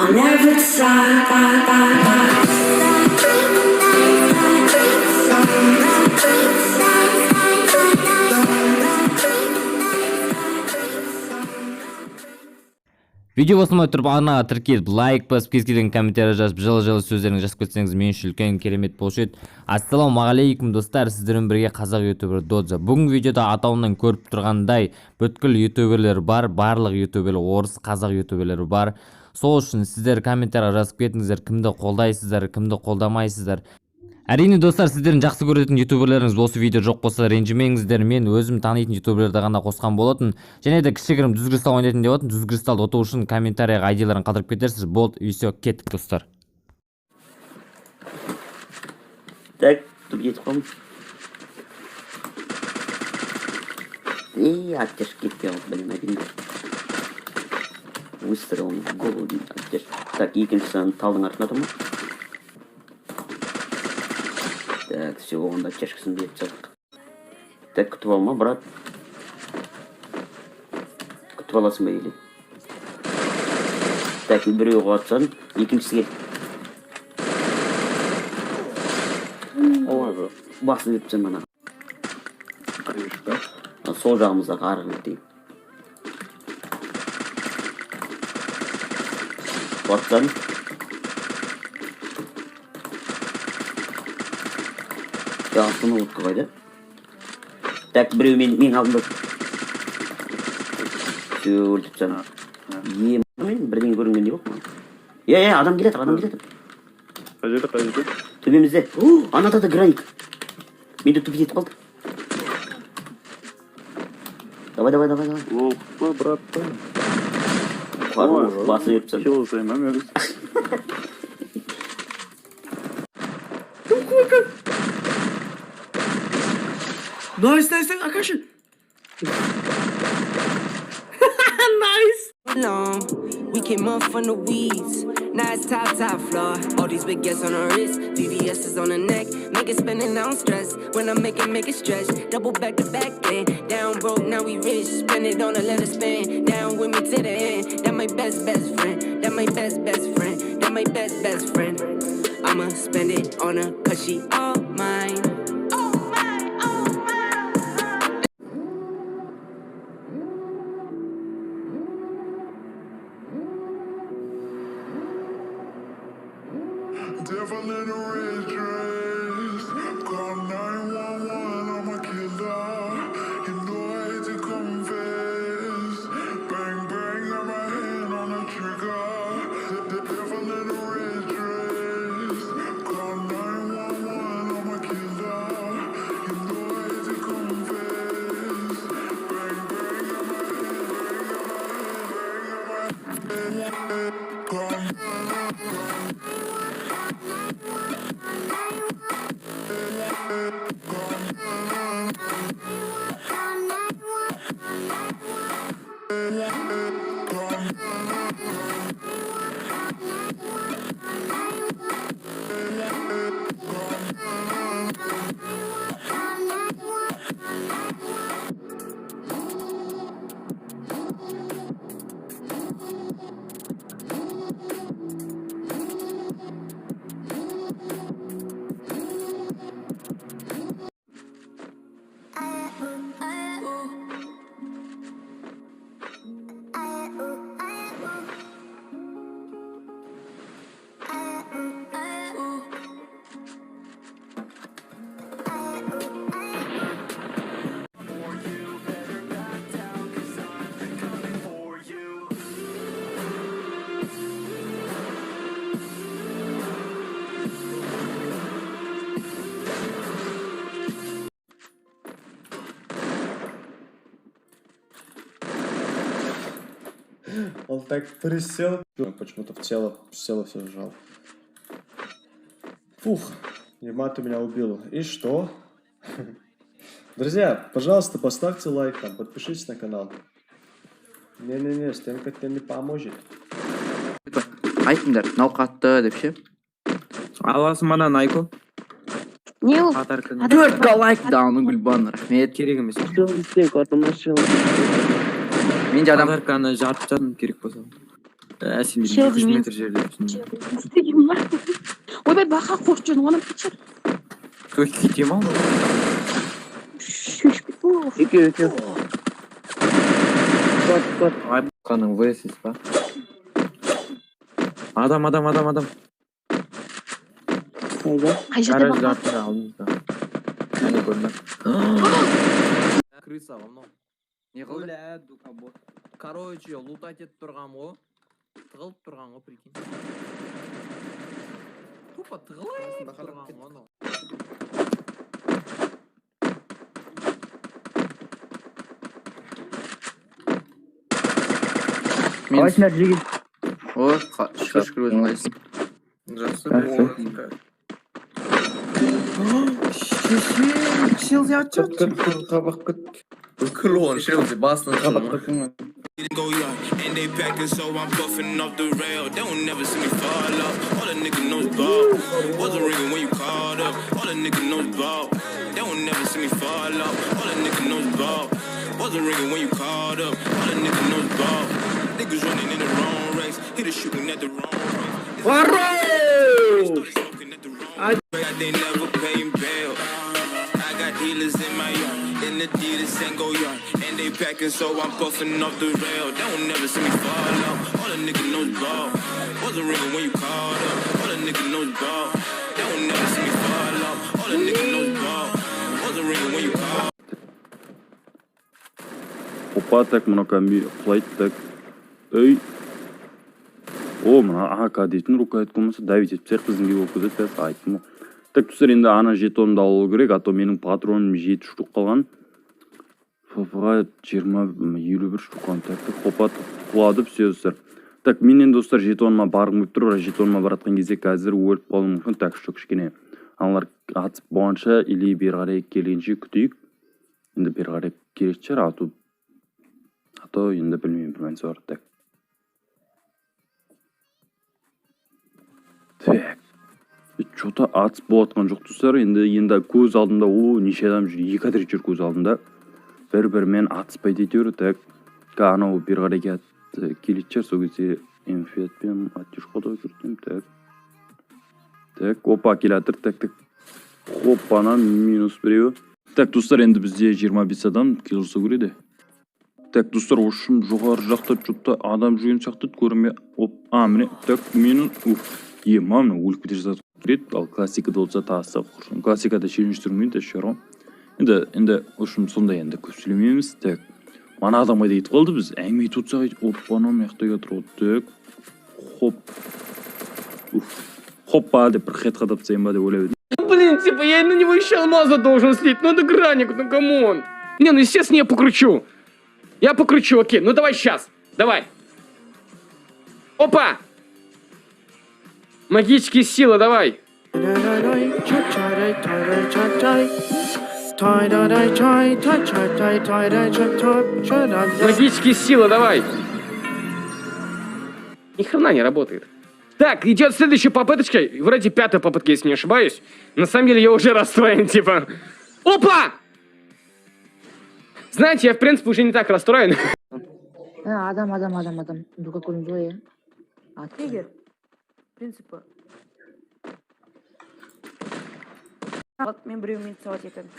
on every side. Видео басылмай тұрып арнаға тіркеліп лайк басып кез келген комментарий жазып жылы сөздеріңізді жазып кетсеңіз мен үшін үлкен керемет болушы еді. Ассалаумағалейкум достар, сіздермен бірге қазақ ютубер Додза. Бүгінгі видеода атауынан көріп тұрғандай бүткіл ютуберлер бар, барлық ютуберлер орыс, қазақ ютуберлер бар. Сол үшін сіздер комментарийға жазып кетіңіздер, кімді қолдайсыздар, кімді қолдамайсыздар. Әрине достар, сіздердің жақсы көретін ютуберлеріңіз осы видео жоқ болса ренжімеңіздер, мен өзім танитын ютуберлерді ғана қосқан болатын. Және де кішігірім Дүз Кристалл ойнайтын деп отын. Дүз Кристаллды ұту үшін комментарийға айдиларын қалдырып кетерсіз. Болды, үйсе кеттік достар. Так, тут есть хом. И оттяжки пел, блин, один. Выстрел в голову, оттяжки. Так, екіншісін талдың артына тұрмын. Так, все, онда оттяжкасын беріп салдық. Так, күтіп алма, брат. Күтіп аласың ба еле? Так, біреу қуатсан, екіншісі кел. Басын өтсен мана. Сол жағымыздағы арғы өтейін. Қуатсан. Астына ұлтқа қайды. Так, біреу мен алдымда. Все, өлтіп сана. Мен бірден көрінген жоқ ма? Адам келетір, адам келетір. Қажеті. Төбемізде. Анада да граник. Менде түп етіп қалды. Давай. Опа, браттан. Басы өтіп сана. Кило займам еріз. Nice, Akashi. Nice. We came up from the weeds. Now it's top floor. All these big gets on the wrist. VVS is on the neck. Make it spinning, I don't stress. When I make it stretch. Double back to back then. Down broke, now we rich. Spend it on a let it spin. Down with me to the end. That my best friend. That my best friend. That my best friend. I'ma spend it on her cause she all mine. Devil in a red dress. Call 911, I'm a killer. You know I hate to confess. Bang, got my hand on the trigger. The devil in a red dress. Call 911, I'm a killer. You know I hate to confess. Bang, got my hand. Он так присел, почему-то в тело все сжал. Фух, ема ты меня убил. И что? Друзья, пожалуйста, поставьте лайк, там, подпишитесь на канал. Не, стенка тебе не поможет. Айтыңдар, науқатты деп ше. Аласың мана Найко. Не ол? 4 лайк дауны Гүлбан, рахмет. Керек емес. Мен де адам Подарканы жарып жатырмын керек болса. Сен Şey 100 diyeyim. метр жерде. İsteyim var. Ойбай, бақа қош жүрдің, оны кетшір. Кетем ау. Шөшпек бол. Екеу. Кот. Қаның ВСС па? Адам. Қай жерде Гаражда бақа? артында алдымызда. Әне көрдің. Крыса ғой мынау. Не қылды? Короче, лутать етіп тұрғам ғой. Тығылып тұрған ғой, прикинь. Тупо тығылып тұрған ғой анау. Қалайсыңдар жігіт? О, шүкір өзің қайсың. Жақсы. Шелзи атчап. Қабақ күт. Клон, Шелзи, басын Қабақ күт. Go young, and they packing, so I'm puffing off the rail. They won't never see me fall off. All the niggas knows ball. Wasn't ringing when you called up. All the niggas knows ball. They won't never see me fall off. All the niggas knows ball. Wasn't ringing when you called up. All the niggas knows ball. Niggas running in the wrong race. Hit a shooting at the wrong race. Started smoking at the wrong race. They never paying bail. I got dealers in my yard. In the Adidas and go yard. And they packing, so I'm puffing off the rail. They won't never see me fall off. All the niggas knows ball. Wasn't ringing when you called up. All the niggas knows ball. They won't never see me fall off. All the niggas knows ball. Wasn't ringing when you called. Опа, так мына комби құлайды так. Ей. О, мына АК дейтін рукоятка болмаса давить етпесек біздің болып кетеді деп айттым. Так достар, енді ана жетонымды алу керек, а то менің патроным 7 штук қалған. Фафаға 20-51 штук қалған. Так, хопа құлады все достар. Так, мен енді достар жетоныма барғым келіп тұр, бірақ жетоныма баратқан кезде қазір өліп қалуым мүмкін. Так, что кішкене аналар атып болғанша или бері қарай келгенше күтейік. Енді бері қарай керек шығар, а то енді білмеймін, бірмен сор. Так. Так. Что-то атып болатқан жоқ достар. Енді көз алдымда, неше адам жүр, 2 адрес жүр көз алдымда. Бір-бірмен атыспайды етеуір. Так. Анау бері қарай келет шығар, сол кезде эмфиатпен атыш қода жүрдім. Так. Так, опа, келатыр. Так. Хоппана, минус біреуі. Так, достар, енді бізде 25 адам келсе көреді. Так, достар, ошым жоғары жақта что-то адам жүрген сияқты көрінме. Міне, так, минус. Мамна өліп кете жазады кереді. Ал классикада болса тағысы құрсын. Классикада шешінші түрмейді, шаруам. Енді ошым сондай енді көп сөйлемейміз. Так, мана адамға дейт қалды біз. Әңгіме тұтсақ, анам яқтайға тұрады. Так, хоппа деп бір хет қадап тасайын ба деп ойлап едім. Блин, типа, я на него еще алмаза должен слить. Ну, это граник, ну, камон. Не, ну, естественно, я покручу. Я покручу, окей. Ну, давай сейчас. Давай. Опа! Магические силы, давай. Магические силы, давай. Ни хрена не работает. Так, идет следующая попыточка. Вроде 5-я попытка, если не ошибаюсь. На самом деле я уже расстроен, типа. Опа! Знаете, я в принципе уже не так расстроен. Адам. Дука көрінді ғой, Егер, принципі. Мен біреумен сауат етемін.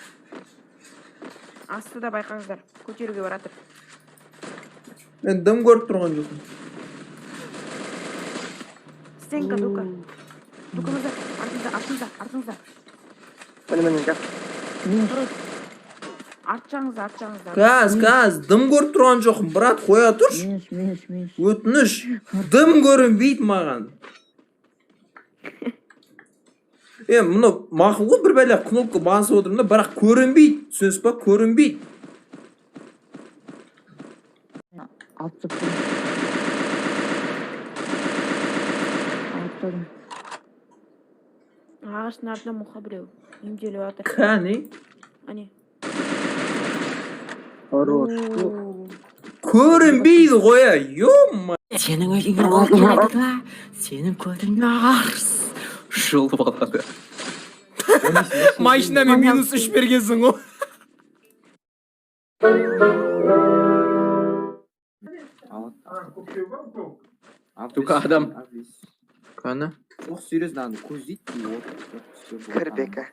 Астыда байқаңыздар, көтеруге баратыр. Мен дым көріп тұрған жоқпын. Стенка, Дука. Дукамызда, артыңызда. Артчаңызда. Газ, дым көріп тұрған жоқпын, брат, қоя тұршы. Минус. Өтініш, дым көрінбейді маған. Мұны мақыл ғой, бір бәле кнопка басып отырмын да, бірақ көрінбейді. Түсінесіз ба? Көрінбейді. Алып Ағаштың артына мұқа біреу. Емделіп жатыр. Кәне? Ане. Көрінбейді қоя, ё-ма. Сенің өзіңе oldu айтыла, сенің көзің ағарс. Жұлып алады. Машинамен минус 3 бергенсің ғой. Только Адам. Қаны? Жоқ, серьезно, аны көз дейді. Кірбека.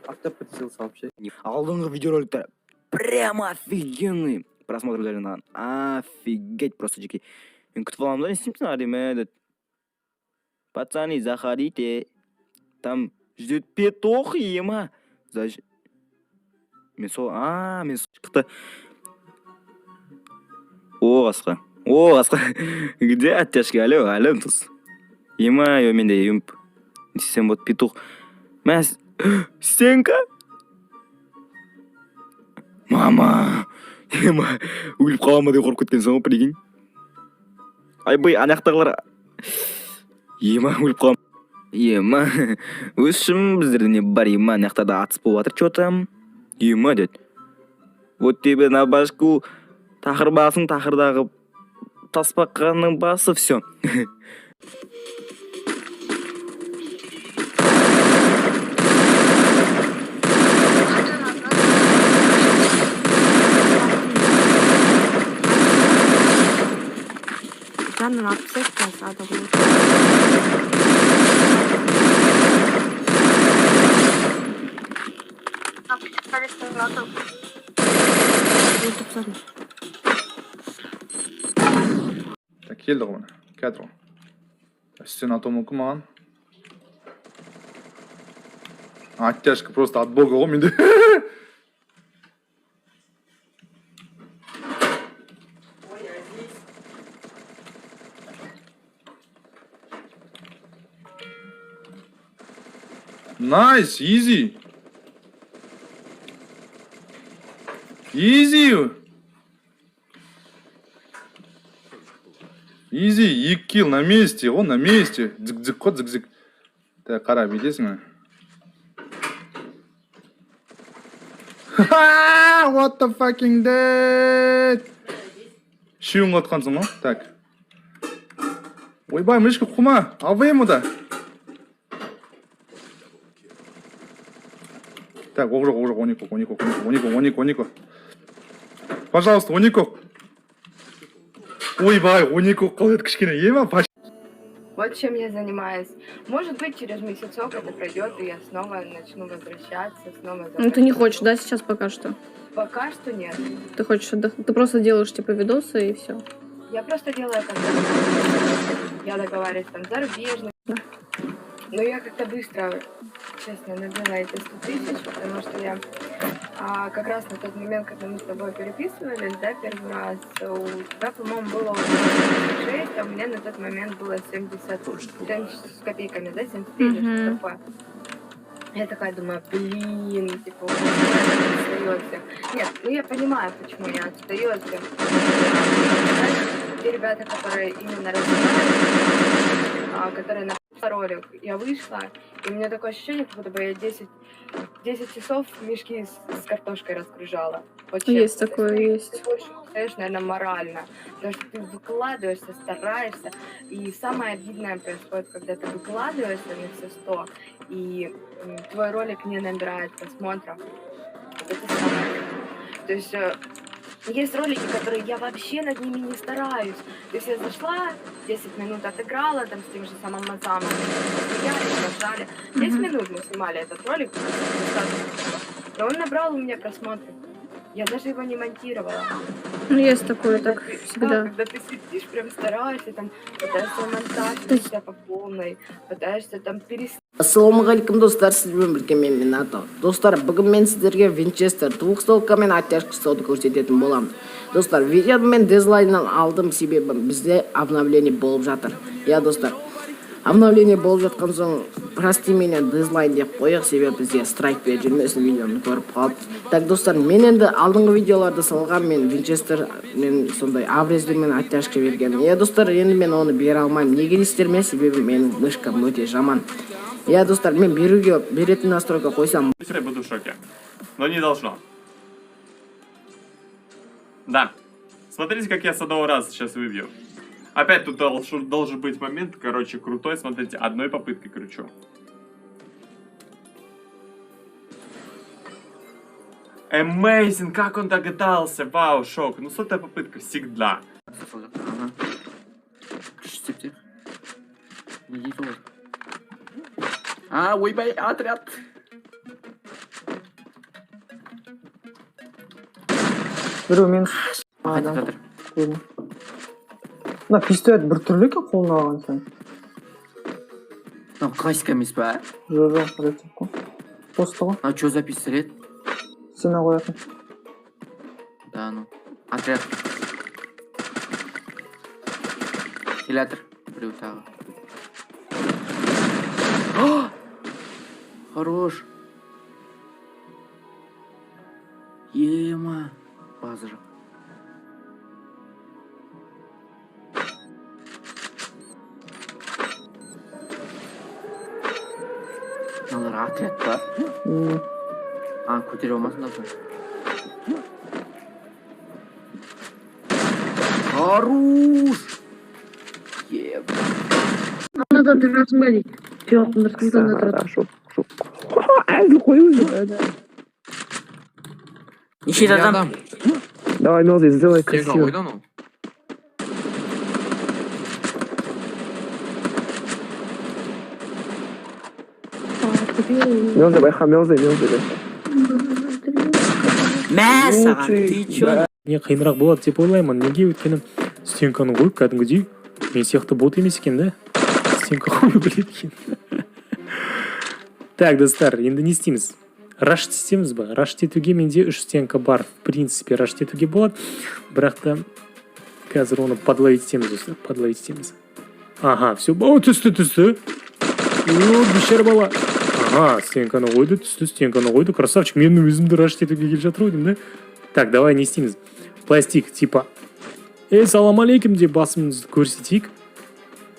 Автоподсел сообщай. Алдыңғы видеороликтер прямо офигенный. Просмотр дарынан. Офигеть просто жеке. Мен күтіп аламын да, не істеймін деймін. Пацаны, заходите. Там ждет петух, ема. Мен сол, мен шықты. О, қасқа. Где оттяжки? Алло, тұз. Ема, менде юмп. Не істесем вот петух. Мәс, сенка? Мама. Ема, өліп қалама деп қорқып кеткен соң, прикинь. Айбай, анақтағылар. Ема, өліп қалам. Ема, өсім біздерде не бар, ема, анақтада атыс болып атыр, чё там? Ема, дед. Вот тебе на башку тақыр басың, тақырдағы таспаққаның басы, все. Жанна написать надо будет. Так, келді ғой міне. Қазір ғой. Үстен ату мүмкін маған. Оттяжка просто от бога ғой менде. Nice, easy. Easy. Easy, 2 килл на месте, он на месте. Дзик-дзик, кот дзик-дзик. Так, қара, бейдесің ме? What the fucking dead? Шеуін қатқансың ғой? Так. Ойбай, мышка құма. Албай мұда. Так, оқ жоқ, 12. Пожалуйста, 12. Ойбай, 12 қалады кішкене, ема? Вот чем я занимаюсь. Может быть, через месяцок это пройдет, и я снова начну возвращаться, снова... Ну ты не хочешь, да, сейчас пока что? Пока что нет. Ты хочешь отдохнуть? Ты просто делаешь типа видосы и все. Я просто делаю контент. Я договариваюсь там зарубежных. Но я как-то быстро, честно, набила эти 100 тысяч, потому что я как раз на тот момент, когда мы с тобой переписывались, да, первый раз, у тебя, по-моему, было 6, а у меня на тот момент было 70 с копейками, да, 73 или что-то такое. Я такая думаю, блин, типа, отстаётся. Нет, ну я понимаю, почему я отстаётся. Те ребята, которые именно развивают, которые на ролик, я вышла, и у меня такое ощущение, как будто бы я 10 часов мешки с картошкой разгружала. Вот есть такое, есть. Ты больше устаешь, наверное, морально, потому что ты выкладываешься, стараешься, и самое обидное происходит, когда ты выкладываешься на все 100, и твой ролик не набирает просмотров. Это самое обидное. То есть есть ролики, которые я вообще над ними не стараюсь. То есть я зашла, 10 минут отыграла, там с тем же самым Мазамом, смеялись, ржали. 10 минут мы снимали этот ролик, но он набрал у меня просмотры. Я даже его не монтировала. Ну есть такое, так всегда. Когда ты сидишь, прям стараешься, там, пытаешься монтаж себя по полной, пытаешься там перестать. Ассалаумағалейкум достар, сізбен бірге мен Минато. Достар, бүгін мен сіздерге Винчестер двухстволка мен оттяжка сауды көрсететін боламын. Достар, видеоны мен дизлайннан алдым, себебі бізде обновление болып жатыр. Я достар, обновление болып жатқан соң, прости меня, дизлайн деп қойық, себебі бізде страйк беріп жүрмесін, видеоны көріп қалды. Так, достар, мен енді алдыңғы видеоларды салған, мен Винчестер, мен сондай аврезді мен оттяжка берген. Я достар, енді мен оны бере алмаймын. Неге дейсіздер ме? Себебі менің мышкам өте жаман. Я, достар, мен беретін настройка қойсам. Я буду в шоке. Но не должно. Да. Смотрите, как я с одного раза сейчас выбью. Опять тут должен быть момент, короче, крутой. Смотрите, одной попыткой кручу. Amazing, как он догадался. Вау, шок. Ну, 100-я попытка всегда. Ага. Істеп. Не дейді ғой. Ойбай, отряд. Біреу мен Қайтып жатыр. мына пистолет бір түрлі екен қолына алған сайын. Мынау классика емес па? Жоқ, рецепт қой. Посты ғой. А что за пистолет? Сена қоятын. Да, ну. Отряд. Келатыр. Біреу тағы. Хорош. Ема. База жоқ. Мыналар отряд па? Көтере алмасындар соң. Хорош! Еб. Анада тұрасың ба дейді. Жоқ, нұрсыздан да тұрады. Әзіл қойыңыз. Неше адам? Давай, Мелзи, сделай красиво. Ойдан ол? Мелзи, байқа, Мелзи. Мә саған, ты чё? Не қиынырақ болады деп ойлаймын. Неге? Өйткені стенканы қойып кәдімгідей мен сияқты бот емес екен да. Стенка қою біледі екен. Так, достар, енді не істейміз? Рашт істейміз ба? Рашт етуге менде 3 стенка бар. В принципе, рашт етуге болады. Бірақ та қазір оны подловить етеміз, достар. Подловить етеміз. Ага, все. О, түсті. О, бешер бала. Ага, стенканы қойды, түсті, стенканы қойды. Красавчик, мен өзімді рашт етуге келіп жатыр ғой деймін, да? Так, давай не істейміз? Пластик, типа, салам алейкум деп басымызды көрсетейік.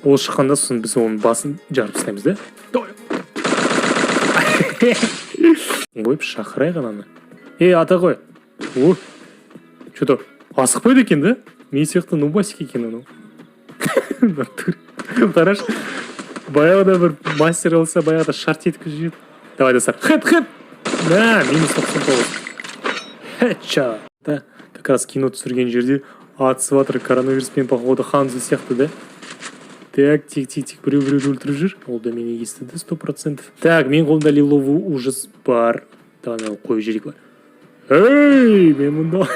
Ол шыққанда сосын біз оның басын жарып тастаймыз, да? Қойып шақырайық ананы. Ата ғой. О, что-то асықпайды екен, да? Мен сияқты нубасик екен анау. Қараш, баяғыда бір мастер алса, баяғыда шарт еткізіп жүреді. Давай, достар. Хэт. Да, минус 99. Хэтча. Да, как раз кино түсірген жерде атысып жатыр, коронавируспен походу Ханзо сияқты, да? Так, тик, біреу өлтіріп жүр. Ол да мені естіді 100%. Так, мен қолымда лиловый ужас бар. Давай, мен қойып жіберейік. Эй, мен мұнда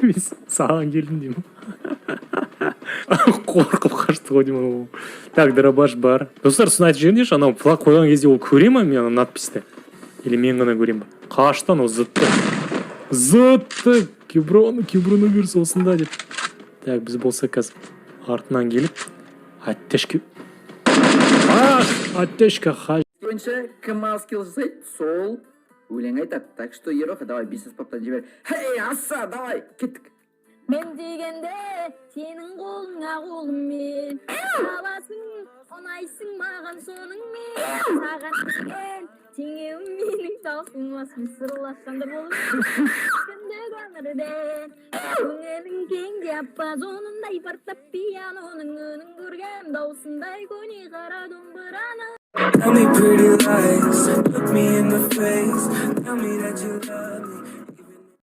мен саған келдім деймін. Қорқып қашты ғой деймін. Так, дробаш бар. Достар, сосын айтып жіберіңдерші, анау флаг қойған кезде ол көре ма мен ана надписті? Или мен ғана көрем ба? Қашты анау зытты. Киброновирус осында деп. Так, біз болса қазір артынан келіп оттяжка. Оттяжка хаж. Бойынша кім аскел жасайды, сол өлең айтады. Так что, Ероха, давай бизнес-поптан жібер. Хей, аса, давай, кеттік. Мен дегенде сенің қолыңа қолыммен аласың, ұнайсың маған соныңмен. Саған деген теңеуім менің таусылмасын, сырласқанды болып күндегі өмірден. Көңілің кең диапазонындай фортепианоның үнін көрген даусындай көне қара домбыраны. Tell me pretty lies, look me in the face, tell me that you love